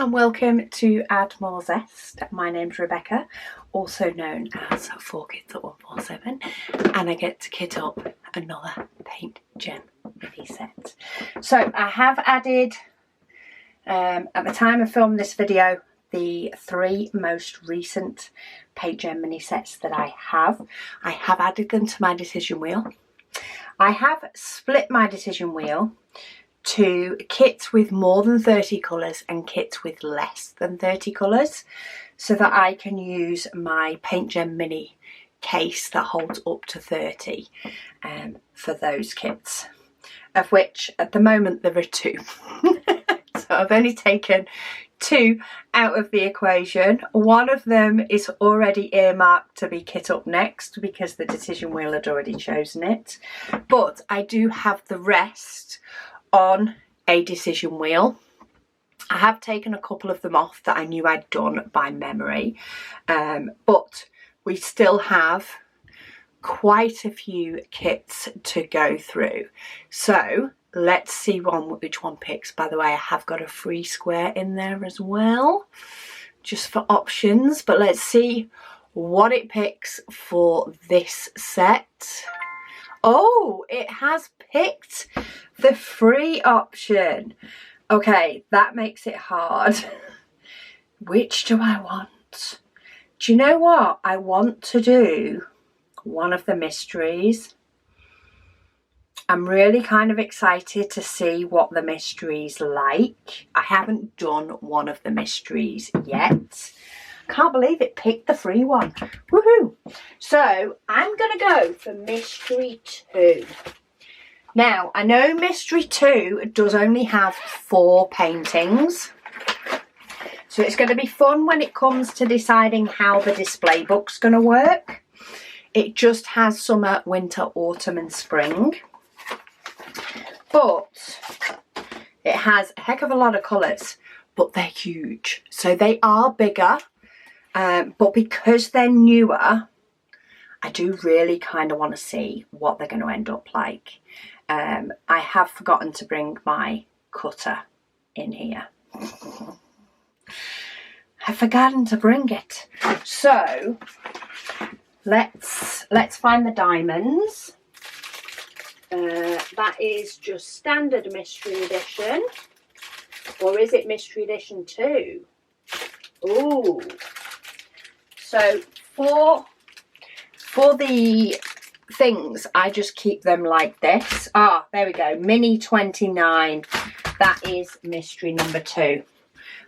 and welcome to Add More Zest. My name's Rebecca, also known as 4Kids at 147, and I get to kit up another PaintGem mini set. So I have added, at the time I filmed this video, the 3 most recent PaintGem mini sets that I have. I have added them to my decision wheel. I have split my decision wheel to kits with more than 30 colours and kits with less than 30 colours, so that I can use my PaintGem mini case that holds up to 30 for those kits, of which at the moment there are 2. So I've only taken 2 out of the equation. One of them is already earmarked to be kit up next because the decision wheel had already chosen it, but I do have the rest on a decision wheel. I have taken a couple of them off that I knew I'd done by memory, but we still have quite a few kits to go through. So let's see which one picks. By the way, I have got a free square in there as well, just for options, but let's see what it picks for this set. Oh, it has picked the free option. Okay, that makes it hard. Which do I want? Do you know what? I want to do one of the mysteries. I'm really kind of excited to see what the mystery's like. I haven't done one of the mysteries yet. Can't believe it picked the free one. Woohoo! So I'm going to go for Mystery 2. Now, I know Mystery 2 does only have 4 paintings. So it's going to be fun when it comes to deciding how the display book's going to work. It just has summer, winter, autumn and spring. But it has a heck of a lot of colours, but they're huge. So they are bigger. But because they're newer, I do really kind of want to see what they're going to end up like. I have forgotten to bring my cutter in here. I've forgotten to bring it. So let's find the diamonds. That is just standard mystery edition. Or is it mystery edition 2? Ooh. So for the things, I just keep them like this. Ah, there we go. Mini 29. That is mystery number 2.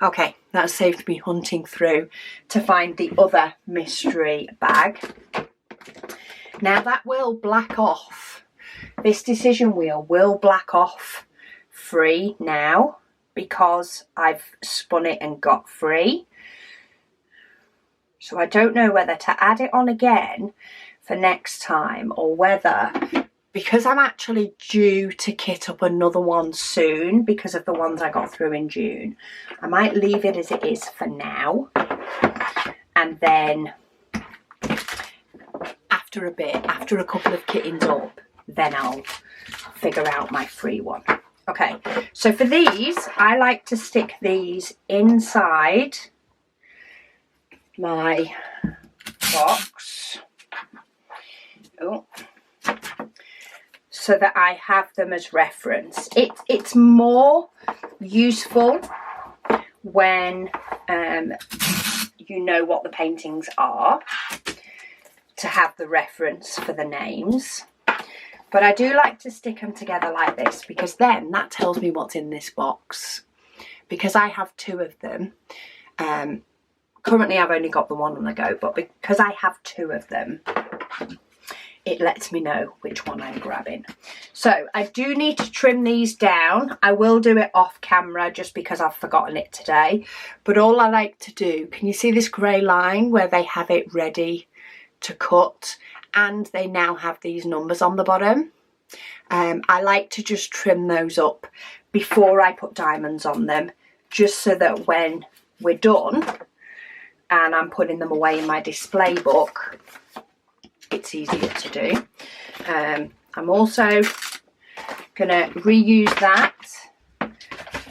Okay, that saved me hunting through to find the other mystery bag. Now that will black off. This decision wheel will black off free now because I've spun it and got free. So I don't know whether to add it on again for next time, or whether, because I'm actually due to kit up another one soon because of the ones I got through in June, I might leave it as it is for now, and then after a bit, after a couple of kittings up, then I'll figure out my free one. Okay, so for these, I like to stick these inside my box, so that I have them as reference. It's more useful when you know what the paintings are, to have the reference for the names. But I do like to stick them together like this, because then that tells me what's in this box. Because I have 2 of them. Currently I've only got the one on the go, but because I have 2 of them, it lets me know which one I'm grabbing. So I do need to trim these down. I will do it off camera just because I've forgotten it today. But all I like to do, can you see this grey line where they have it ready to cut? And they now have these numbers on the bottom. I like to just trim those up before I put diamonds on them, just so that when we're done and I'm putting them away in my display book, it's easier to do. I'm also going to reuse that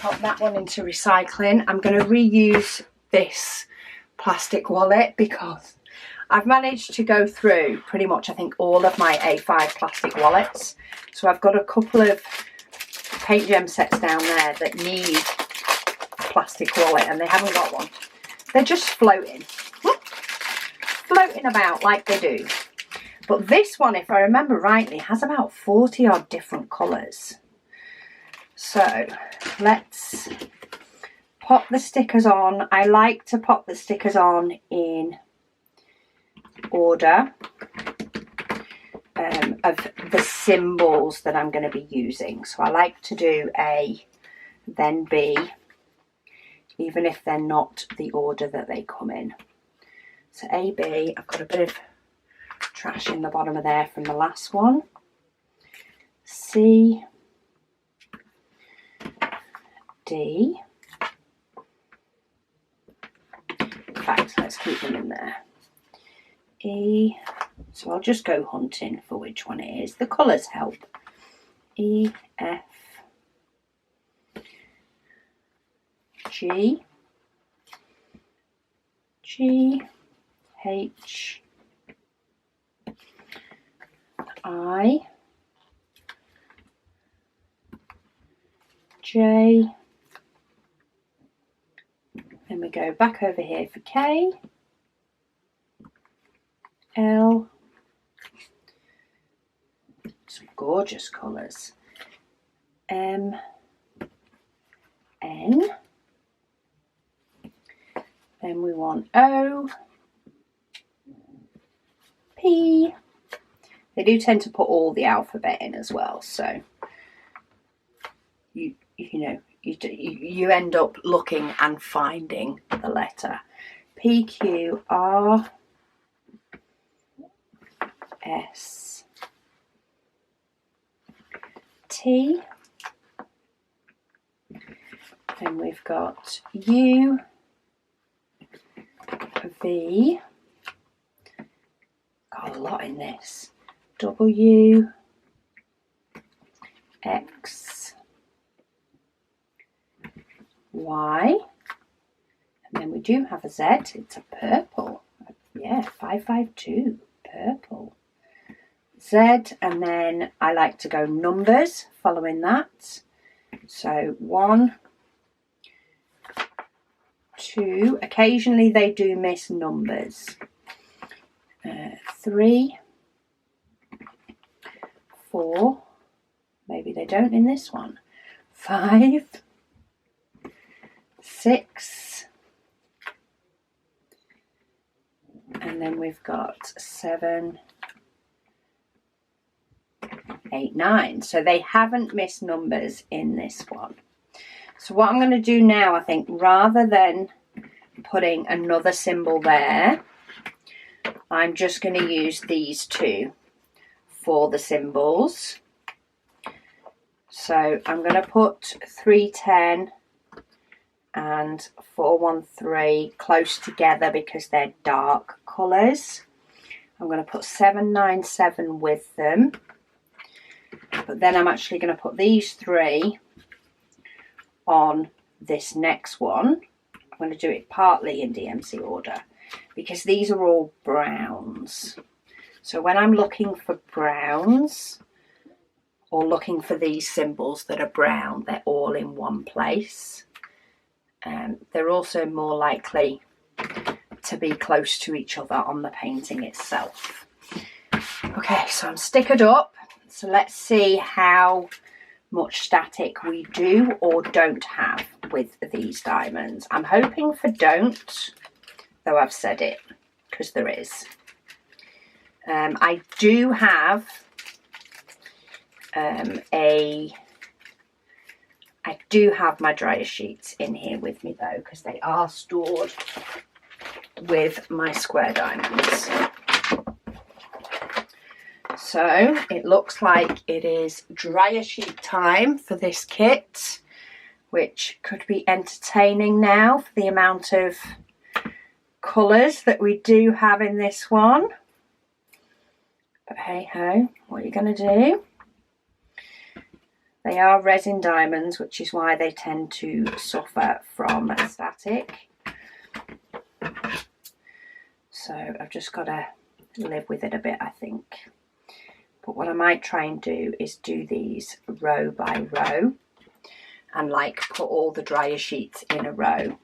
pop that one into recycling. I'm going to reuse this plastic wallet because I've managed to go through pretty much, I think, all of my A5 plastic wallets. So I've got a couple of PaintGem sets down there that need a plastic wallet and they haven't got one. They're just floating about like they do. But this one, if I remember rightly, has about 40 odd different colours. So let's pop the stickers on. I like to pop the stickers on in order of the symbols that I'm going to be using. So I like to do A, then B, even if they're not the order that they come in. So A, B, I've got a bit of trash in the bottom of there from the last one. C, D. In fact, let's keep them in there. E, so I'll just go hunting for which one it is. The colours help. E, F, G, G, H, I, J, then we go back over here for K, L, some gorgeous colours, M, N, then we want O, P. They do tend to put all the alphabet in as well, so you end up looking and finding the letter. P, Q, R, S, T. Then we've got U, V. Got a lot in this. W, X, Y, and then we do have a Z. It's a purple. Yeah, 552, purple. Z, and then I like to go numbers following that. So 1, 2, occasionally they do miss numbers. 3, 4, maybe they don't in this one. 5, 6, and then we've got 7, 8, 9. So they haven't missed numbers in this one. So what I'm going to do now, I think, rather than putting another symbol there, I'm just going to use these two for the symbols. So I'm going to put 310 and 413 close together because they're dark colours. I'm going to put 797 with them, but then I'm actually going to put these three on this next one. I'm going to do it partly in DMC order because these are all browns. So when I'm looking for browns or looking for these symbols that are brown, they're all in one place. They're also more likely to be close to each other on the painting itself. Okay, so I'm stickered up. So let's see how much static we do or don't have with these diamonds. I'm hoping for don't, though I've said it, because there is. I do have I do have my dryer sheets in here with me though, because they are stored with my square diamonds. So it looks like it is dryer sheet time for this kit, which could be entertaining now for the amount of colours that we do have in this one. But hey ho, what are you going to do? They are resin diamonds, which is why they tend to suffer from static. So I've just got to live with it a bit, I think. But what I might try and do is do these row by row and like put all the dryer sheets in a row.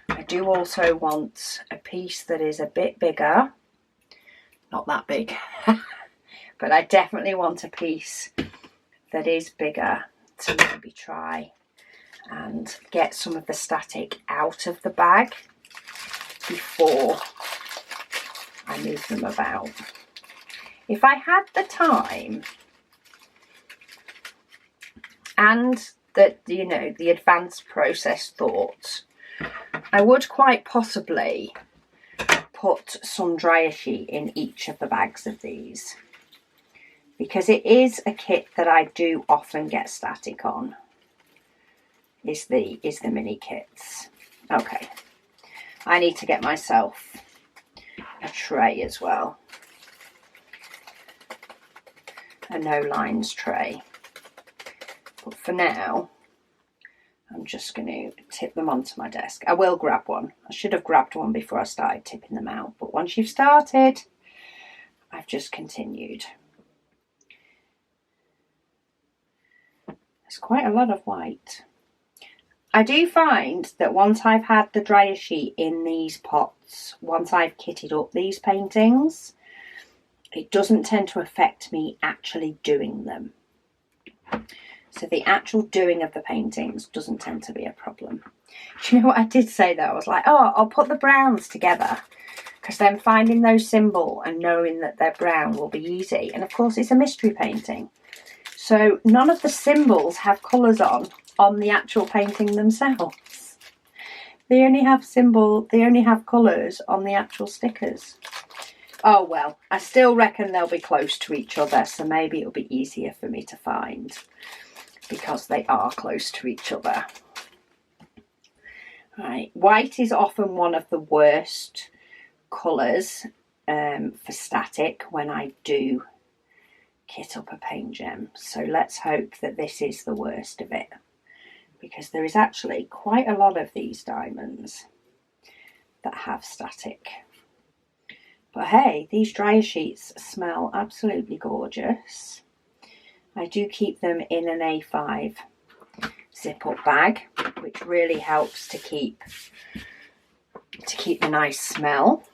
I do also want a piece that is a bit bigger, not that big, but I definitely want a piece that is bigger to maybe try and get some of the static out of the bag before I move them about. If I had the time and the advanced process thought, I would quite possibly put some dryer sheet in each of the bags of these, because it is a kit that I do often get static on, is the mini kits. Okay, I need to get myself a tray as well, a no lines tray, but for now I'm just going to tip them onto my desk. I will grab one. I should have grabbed one before I started tipping them out, but once you've started, I've just continued. There's quite a lot of white. I do find that once I've had the dryer sheet in these pots, once I've kitted up these paintings, it doesn't tend to affect me actually doing them. So the actual doing of the paintings doesn't tend to be a problem. Do you know what I did say though? I was like, oh, I'll put the browns together, because then finding those symbol and knowing that they're brown will be easy. And of course it's a mystery painting. So none of the symbols have colours on the actual painting themselves. They only have colours on the actual stickers. Oh well, I still reckon they'll be close to each other, so maybe it'll be easier for me to find, because they are close to each other. Right, white is often one of the worst colours for static when I do kit up a PaintGem. So let's hope that this is the worst of it, because there is actually quite a lot of these diamonds that have static. But hey, these dryer sheets smell absolutely gorgeous. I do keep them in an A5 zip-up bag, which really helps to keep the nice smell.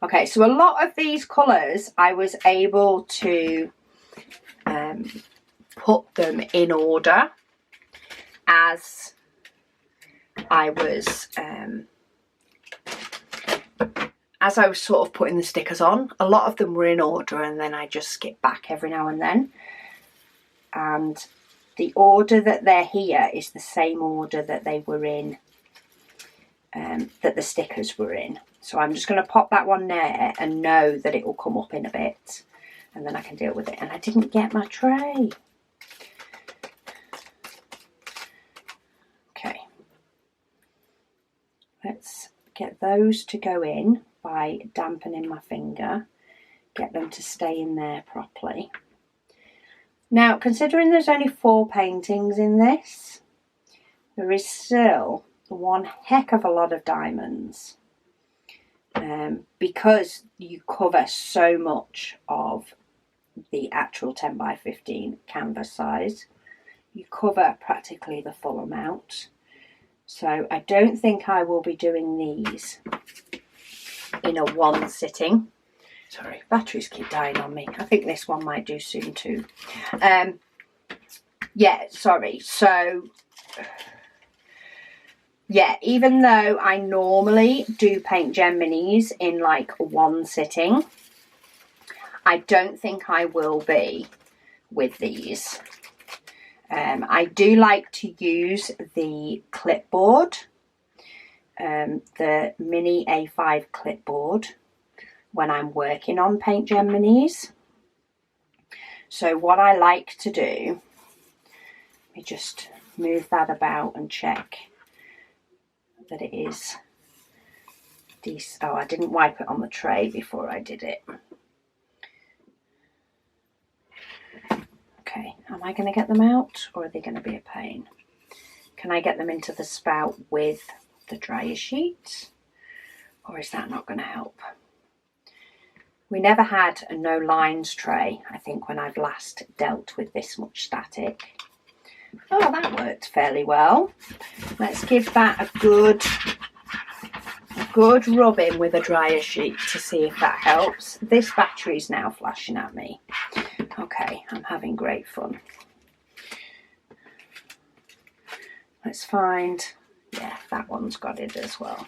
Okay, so a lot of these colours I was able to put them in order as I was sort of putting the stickers on. A lot of them were in order, and then I just skip back every now and then. And the order that they're here is the same order that they were in, that the stickers were in. So I'm just going to pop that one there and know that it will come up in a bit, and then I can deal with it. And I didn't get my tray. Okay. Let's get those to go in by dampening my finger, get them to stay in there properly. Now, considering there's only 4 paintings in this, there is still one heck of a lot of diamonds, because you cover so much of the actual 10 by 15 canvas size. You cover practically the full amount. So I don't think I will be doing these in a one sitting. Sorry, batteries keep dying on me. I think this one might do soon too. Yeah, sorry. So, yeah, even though I normally do PaintGem minis in like one sitting, I don't think I will be with these. I do like to use the clipboard, the mini A5 clipboard, when I'm working on PaintGem minis. So what I like to do, let me just move that about and check that it is decent. Oh, I didn't wipe it on the tray before I did it. Okay, Okay, am I going to get them out, or are they going to be a pain? Can I get them into the spout with the dryer sheet, or is that not going to help? We never had a no lines tray, I think, when I've last dealt with this much static. Oh, that worked fairly well. Let's give that a good rub in with a dryer sheet to see if that helps. This battery's now flashing at me. Okay, I'm having great fun. Let's find, yeah, that one's got it as well.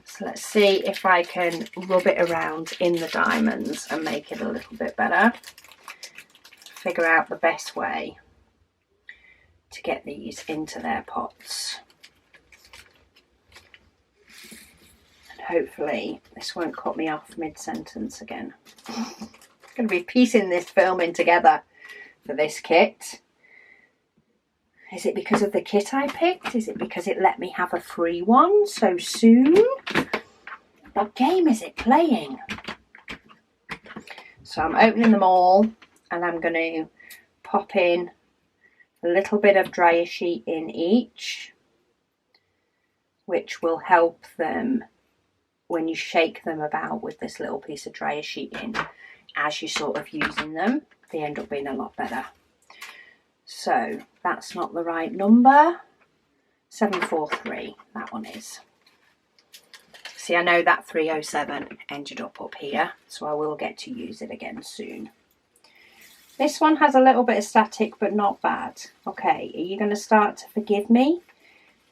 So let's see if I can rub it around in the diamonds and make it a little bit better. Figure out the best way to get these into their pots. And hopefully this won't cut me off mid-sentence again. I'm going to be piecing this filming together for this kit. Is it because of the kit I picked? Is it because it let me have a free one so soon? What game is it playing? So I'm opening them all, and I'm going to pop in a little bit of dryer sheet in each, which will help them when you shake them about with this little piece of dryer sheet in. As you're sort of using them, they end up being a lot better. So that's not the right number. 743, that one is. See, I know that 307 ended up here, so I will get to use it again soon. This one has a little bit of static, but not bad. Okay, are you going to start to forgive me,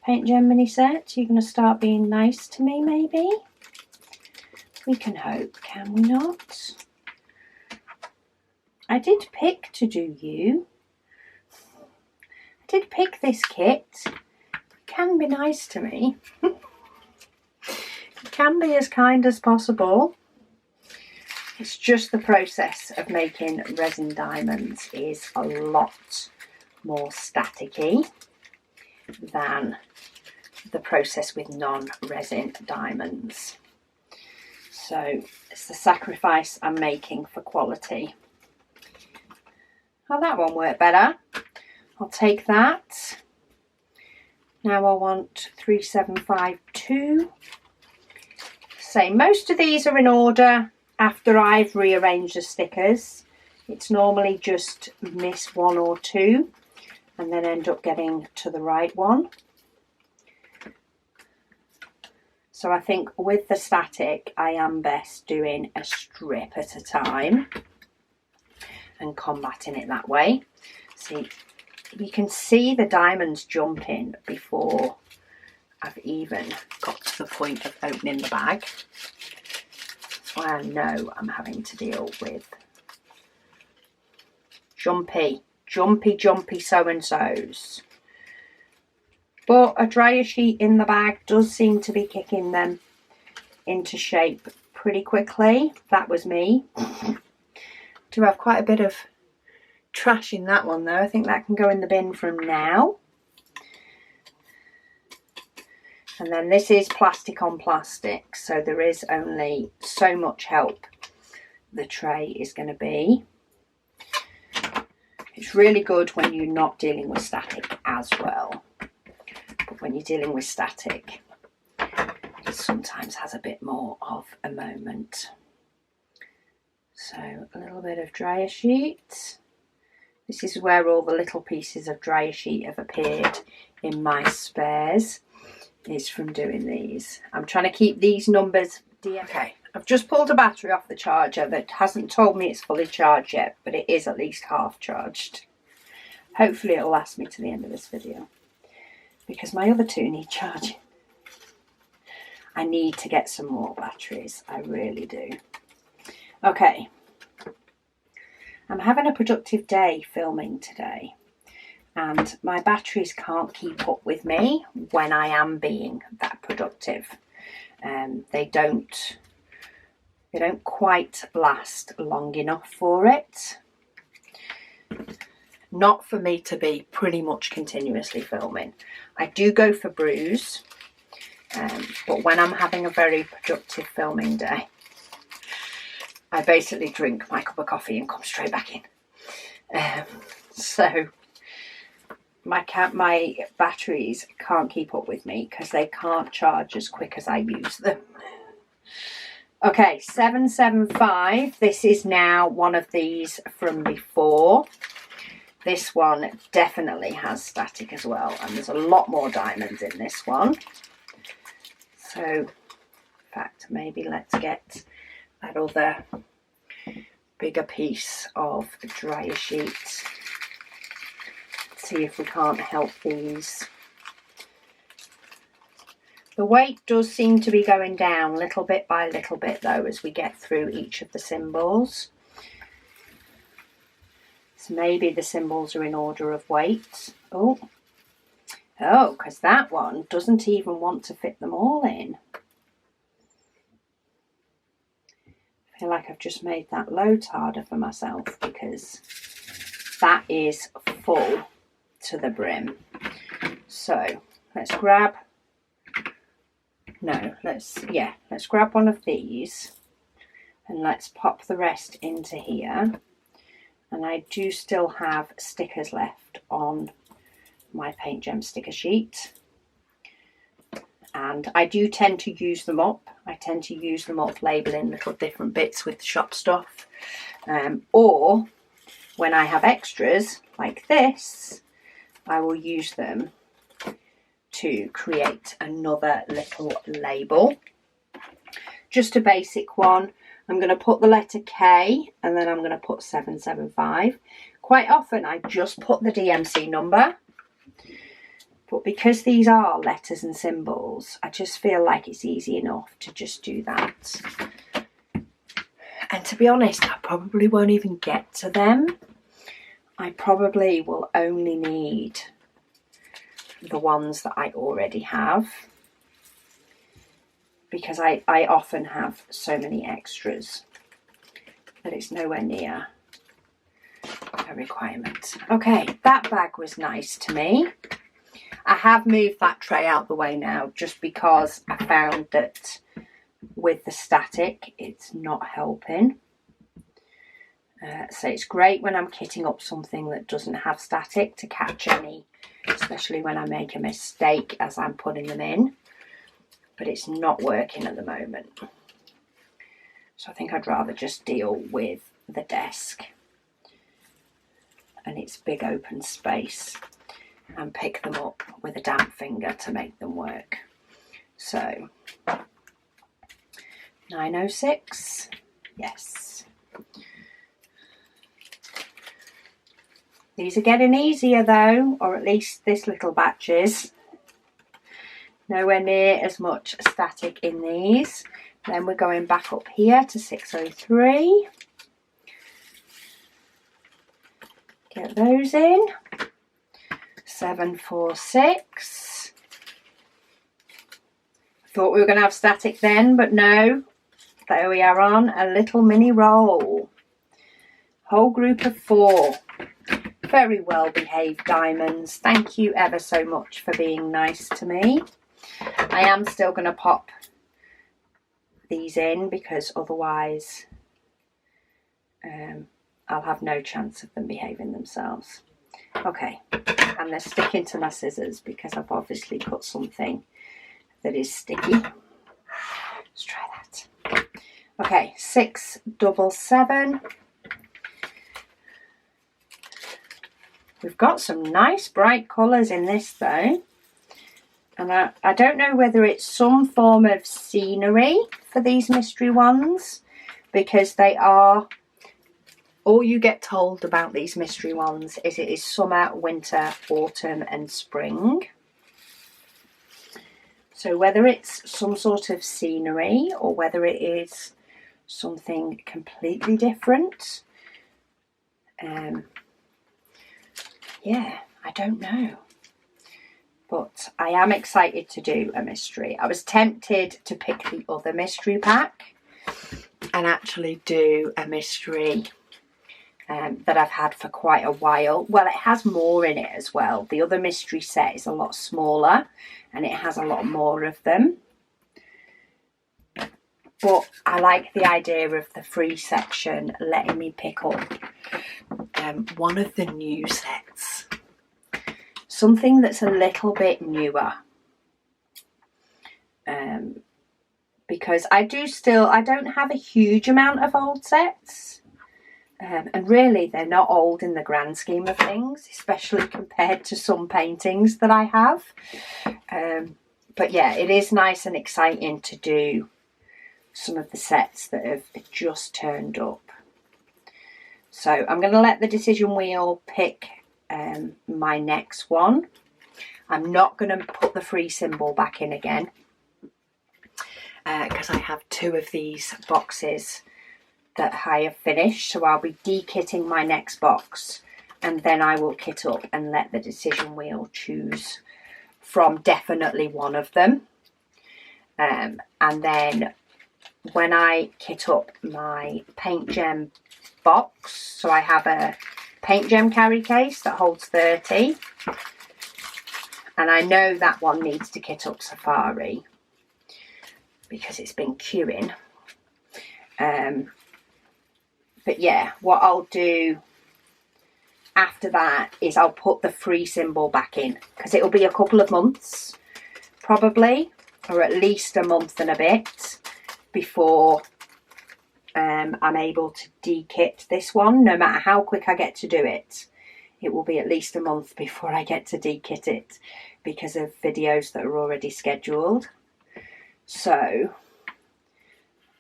PaintGem mini set? Are you going to start being nice to me, maybe? We can hope, can we not? I did pick to do you. I did pick this kit. You can be nice to me. Can be as kind as possible. It's just the process of making resin diamonds is a lot more staticky than the process with non-resin diamonds. So it's the sacrifice I'm making for quality. Oh, that one worked better. I'll take that. Now I want 3752. So most of these are in order after I've rearranged the stickers. It's normally just miss one or two and then end up getting to the right one. So I think with the static, I am best doing a strip at a time and combating it that way. See, you can see the diamonds jumping before I've even got to the point of opening the bag. That's why I know I'm having to deal with jumpy so-and-sos. But a dryer sheet in the bag does seem to be kicking them into shape pretty quickly. That was me. Do have quite a bit of trash in that one though. I think that can go in the bin from now. And then this is plastic on plastic, so there is only so much help the tray is going to be. It's really good when you're not dealing with static as well. But when you're dealing with static, it sometimes has a bit more of a moment. So a little bit of dryer sheet. This is where all the little pieces of dryer sheet have appeared in my spares. Is from doing these. I'm trying to keep these numbers. Okay, I've just pulled a battery off the charger that hasn't told me it's fully charged yet, but it is at least half charged. Hopefully it'll last me to the end of this video because my other two need charging. I need to get some more batteries, I really do. Okay, I'm having a productive day filming today. And my batteries can't keep up with me when I am being that productive. They don't quite last long enough for it. Not for me to be pretty much continuously filming. I do go for brews, but when I'm having a very productive filming day, I basically drink my cup of coffee and come straight back in. So my batteries can't keep up with me because they can't charge as quick as I use them. Okay, 775. This is now one of these from before. This one definitely has static as well, and there's a lot more diamonds in this one. So, in fact, maybe let's get that other bigger piece of dryer sheet. See if we can't help these. The weight does seem to be going down little bit by little bit though as we get through each of the symbols. So maybe the symbols are in order of weight. Oh, because that one doesn't even want to fit them all in. I feel like I've just made that loads harder for myself because that is full to the brim. So let's grab, let's grab one of these and let's pop the rest into here. And I do still have stickers left on my PaintGem sticker sheet. And I do tend to use them up. I tend to use them up labelling little different bits with shop stuff. Or when I have extras like this, I will use them to create another little label. Just a basic one. I'm going to put the letter K and then I'm going to put 775. Quite often I just put the DMC number. But because these are letters and symbols, I just feel like it's easy enough to just do that. And to be honest, I probably won't even get to them. I probably will only need the ones that I already have. Because I often have so many extras that it's nowhere near a requirement. Okay, that bag was nice to me. I have moved that tray out the way now just because I found that with the static it's not helping. So it's great when I'm kitting up something that doesn't have static to catch any, especially when I make a mistake as I'm putting them in. But it's not working at the moment. So I think I'd rather just deal with the desk and its big open space and pick them up with a damp finger to make them work. So 906, yes. These are getting easier though, or at least this little batch is. Nowhere near as much static in these. Then we're going back up here to 603. Get those in. 746. Thought we were going to have static then, but no. There we are on a little mini roll. Whole group of 4. Very well behaved diamonds. Thank you ever so much for being nice to me. I am still going to pop these in because otherwise I'll have no chance of them behaving themselves. Okay, and they're sticking to my scissors because I've obviously cut something that is sticky. Let's try that. Okay, 677. We've got some nice bright colours in this though. And I don't know whether it's some form of scenery for these mystery ones, because they are, all you get told about these mystery ones is it is summer, winter, autumn and spring. So whether it's some sort of scenery or whether it is something completely different, yeah, I don't know. But I am excited to do a mystery. I was tempted to pick the other mystery pack and actually do a mystery that I've had for quite a while. Well, it has more in it as well. The other mystery set is a lot smaller and it has a lot more of them. But I like the idea of the free section letting me pick up one of the new sets. Something that's a little bit newer. Because I don't have a huge amount of old sets. And really they're not old in the grand scheme of things, especially compared to some paintings that I have. But yeah, it is nice and exciting to do some of the sets that have just turned up. So I'm going to let the decision wheel pick my next one. I'm not going to put the free symbol back in again because I have 2 of these boxes that I have finished. So I'll be de-kitting my next box and then I will kit up and let the decision wheel choose from definitely one of them. And then when I kit up my PaintGem box, so I have a PaintGem carry case that holds 30, and I know that one needs to kit up Safari because it's been queuing. But yeah, what I'll do after that is I'll put the free symbol back in because it'll be a couple of months probably, or at least a month and a bit before I'm able to de-kit this one. No matter how quick I get to do it, it will be at least a month before I get to de-kit it because of videos that are already scheduled. So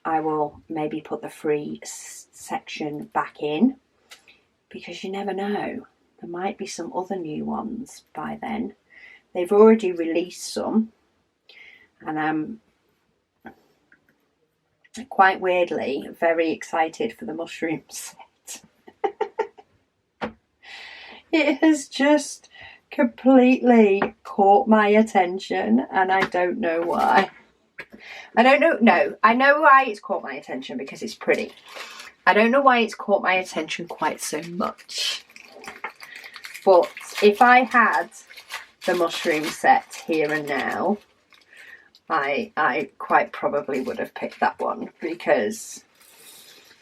I will maybe put the free section back in because you never know. There might be some other new ones by then. They've already released some, and I'm quite weirdly very excited for the mushroom set. It has just completely caught my attention and I don't know why. I know why it's caught my attention because it's pretty. I don't know why it's caught my attention quite so much. But if I had the mushroom set here and now, I quite probably would have picked that one because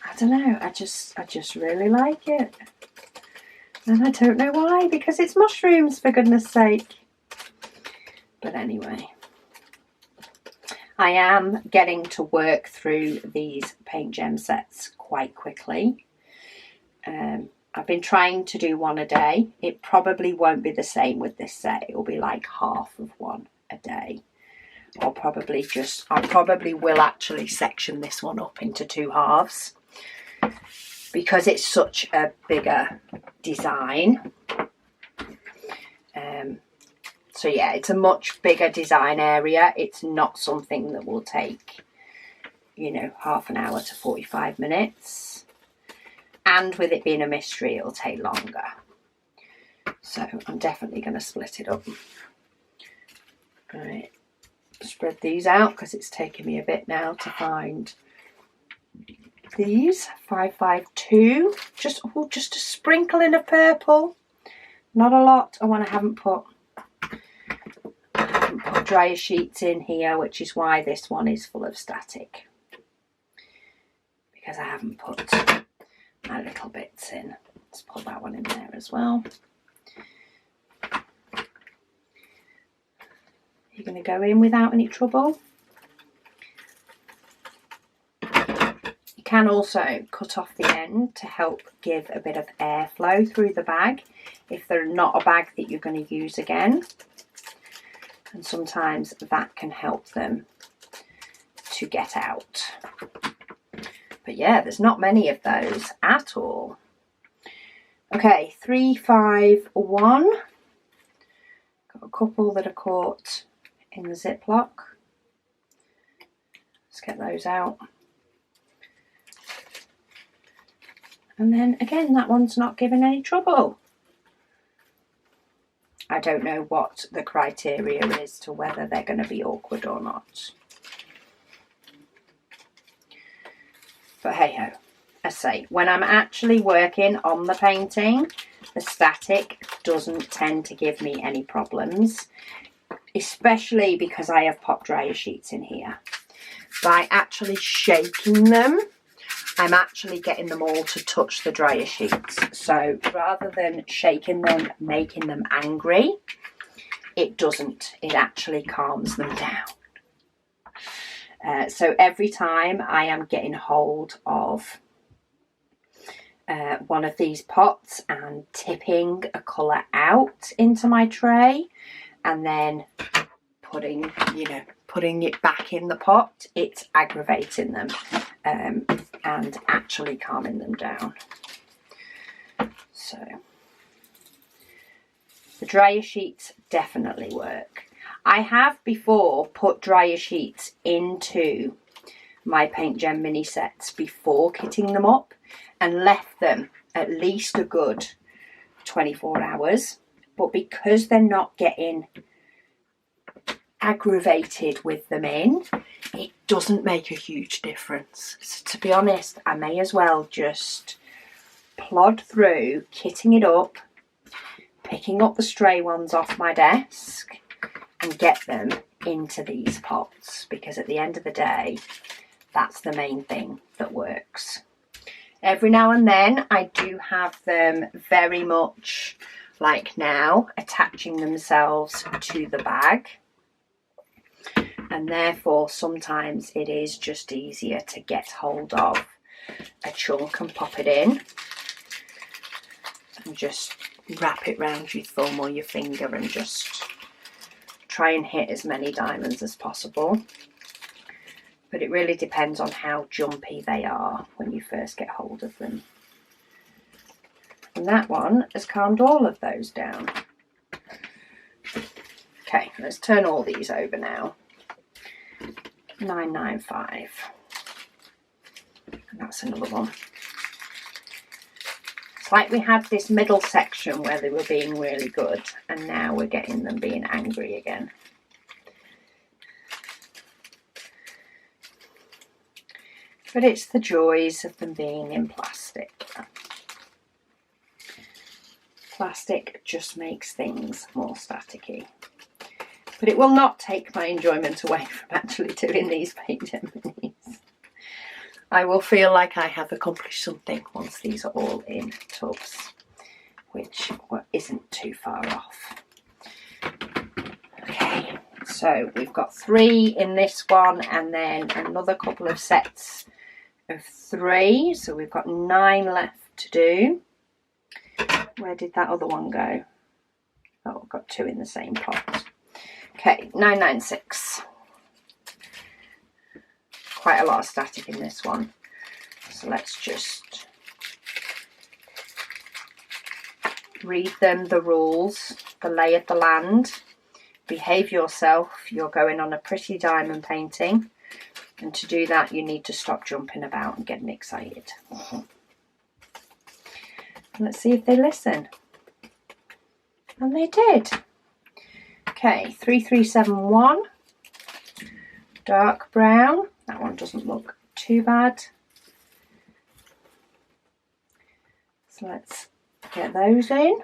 I don't know, I just really like it. And I don't know why, because it's mushrooms, for goodness sake. But anyway, I am getting to work through these PaintGem sets quite quickly. I've been trying to do one a day. It probably won't be the same with this set. It will be like half of one a day. I probably will actually section this one up into 2 halves because it's such a bigger design. So yeah, it's a much bigger design area. It's not something that will take, you know, half an hour to 45 minutes. And with it being a mystery, it'll take longer. So I'm definitely going to split it up. Right. Spread these out because it's taking me a bit now to find these. 552, just a sprinkling of purple, not a lot. I haven't put dryer sheets in here, which is why this one is full of static, because I haven't put my little bits in. Let's put that one in there as well. You're going to go in without any trouble. You can also cut off the end to help give a bit of airflow through the bag if they're not a bag that you're going to use again. And sometimes that can help them to get out. But yeah, there's not many of those at all. Okay, 351. Got a couple that are caught in the Ziploc. Let's get those out. And then again, that one's not giving any trouble. I don't know what the criteria is to whether they're going to be awkward or not. But hey ho, I say, when I'm actually working on the painting, the static doesn't tend to give me any problems, especially because I have pop dryer sheets in here. by actually shaking them, I'm actually getting them all to touch the dryer sheets. So rather than shaking them, making them angry, it doesn't. It actually calms them down. So every time I am getting hold of one of these pots and tipping a colour out into my tray and then putting it back in the pot, it's aggravating them and actually calming them down. So the dryer sheets definitely work. I have before put dryer sheets into my PaintGem mini sets before kitting them up and left them at least a good 24 hours. But because they're not getting aggravated with them in, it doesn't make a huge difference. So to be honest, I may as well just plod through kitting it up, picking up the stray ones off my desk and get them into these pots, because at the end of the day, that's the main thing that works. Every now and then I do have them very much like now attaching themselves to the bag, and therefore sometimes it is just easier to get hold of a chunk and pop it in and just wrap it round your thumb or your finger and just try and hit as many diamonds as possible. But it really depends on how jumpy they are when you first get hold of them. And that one has calmed all of those down. Okay, let's turn all these over now. 995. And that's another one. It's like we had this middle section where they were being really good, and now we're getting them being angry again. But it's the joys of them being in plastic. Plastic just makes things more staticky. But it will not take my enjoyment away from actually doing these PaintGem minis. I will feel like I have accomplished something once these are all in tubs, which isn't too far off. Okay, so we've got 3 in this one and then another couple of sets of 3. So we've got 9 left to do. Where did that other one go? Oh, I've got 2 in the same pot. Okay, 996. Quite a lot of static in this one. So let's just read them the rules, the lay of the land. Behave yourself. You're going on a pretty diamond painting. And to do that, you need to stop jumping about and getting excited. Let's see if they listen. And they did. Okay, 3371. Dark brown. That one doesn't look too bad. So let's get those in.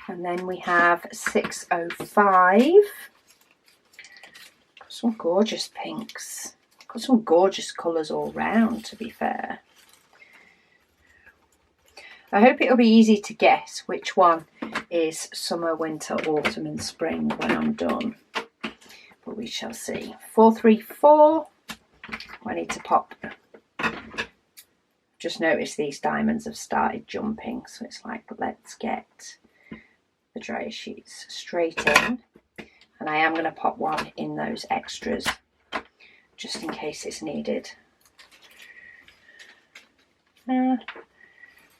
And then we have 605. Got some gorgeous pinks. Got some gorgeous colours all round, to be fair. I hope it'll be easy to guess which one is summer, winter, autumn and spring when I'm done. But we shall see. 434. I need to pop. Just noticed these diamonds have started jumping, so it's like, let's get the dryer sheets straight in. And I am going to pop one in those extras just in case it's needed.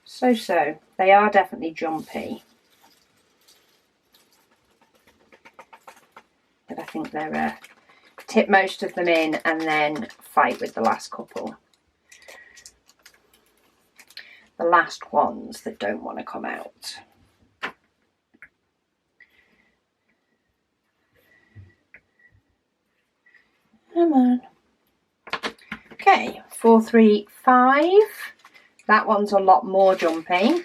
So they are definitely jumpy, but I think they're tip most of them in and then fight with the last couple. The last ones that don't want to come out. Come on. Okay, 435. That one's a lot more jumping.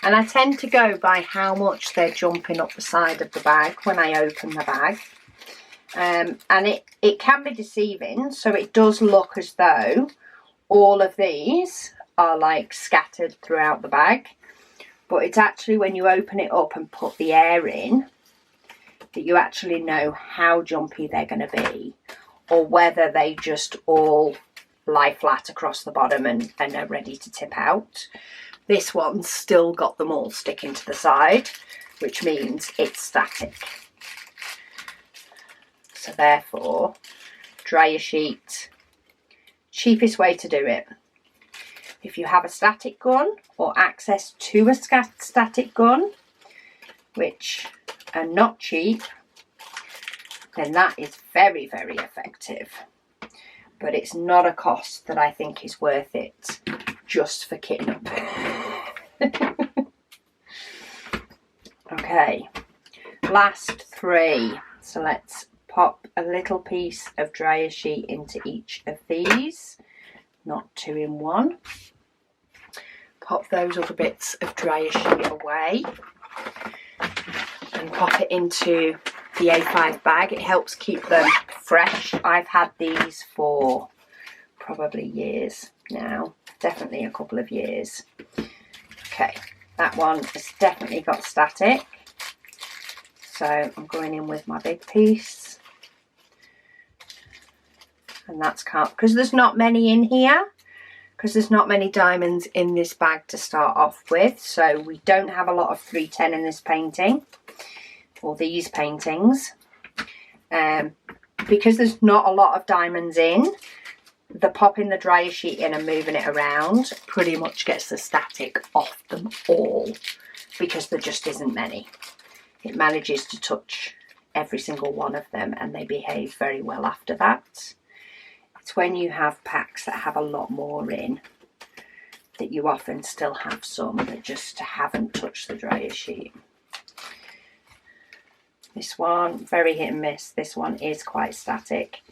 And I tend to go by how much they're jumping up the side of the bag when I open the bag. and it can be deceiving, so it does look as though all of these are like scattered throughout the bag, but it's actually when you open it up and put the air in that you actually know how jumpy they're going to be, or whether they just all lie flat across the bottom and are ready to tip out. This one's still got them all sticking to the side, which means it's static. So therefore, dryer sheet, cheapest way to do it. If you have a static gun or access to a static gun, which are not cheap, then that is very, very effective. But it's not a cost that I think is worth it just for kitting up. Okay, last three. So let's pop a little piece of dryer sheet into each of these, not two in one. Pop those other bits of dryer sheet away and pop it into the A5 bag. It helps keep them fresh. I've had these for probably years now, definitely a couple of years. Okay, that one has definitely got static, so I'm going in with my big piece, and that's can't, because there's not many in here, because there's not many diamonds in this bag to start off with, so we don't have a lot of 310 in this painting, or these paintings. Because there's not a lot of diamonds in, the popping the dryer sheet in and moving it around pretty much gets the static off them all, because there just isn't many. It manages to touch every single one of them and they behave very well after that. It's when you have packs that have a lot more in that you often still have some that just haven't touched the dryer sheet. This one, very hit and miss. This one is quite static,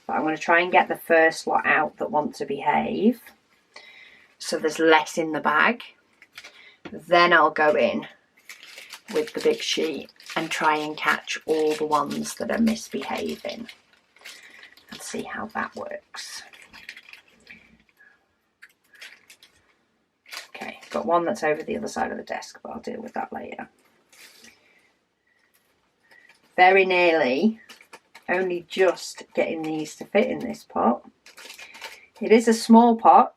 but I'm going to try and get the first lot out that want to behave, so there's less in the bag. Then I'll go in with the big sheet and try and catch all the ones that are misbehaving and see how that works. Okay, got one that's over the other side of the desk, but I'll deal with that later. Very nearly only just getting these to fit in this pot. It is a small pot,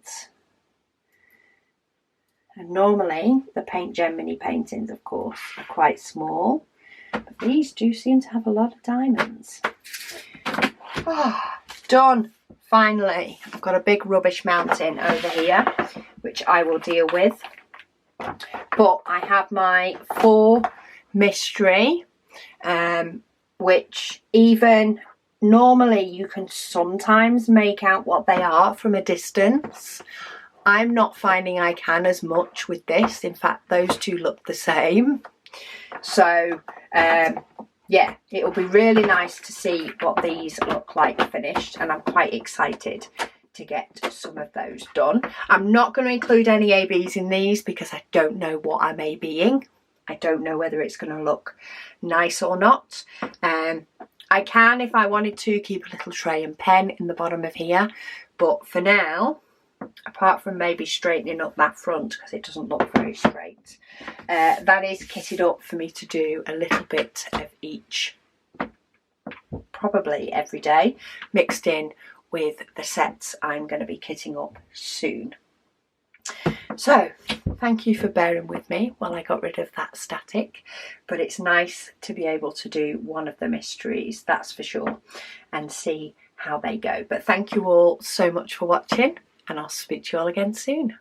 and normally the PaintGem mini paintings, of course, are quite small, but these do seem to have a lot of diamonds. Oh, done, finally. I've got a big rubbish mountain over here, which I will deal with, but I have my 4 mystery, which even normally you can sometimes make out what they are from a distance. I'm not finding I can as much with this. In fact, those two look the same. So yeah, it'll be really nice to see what these look like finished, and I'm quite excited to get some of those done. I'm not going to include any ABs in these because I don't know what I'm ABing. I don't know whether it's going to look nice or not. I can, if I wanted to, keep a little tray and pen in the bottom of here, but for now, apart from maybe straightening up that front because it doesn't look very straight, that is kitted up for me to do a little bit of each, probably every day, mixed in with the sets I'm going to be kitting up soon. So thank you for bearing with me while I got rid of that static, but it's nice to be able to do one of the mysteries, that's for sure, and see how they go. But thank you all so much for watching, and I'll speak to you all again soon.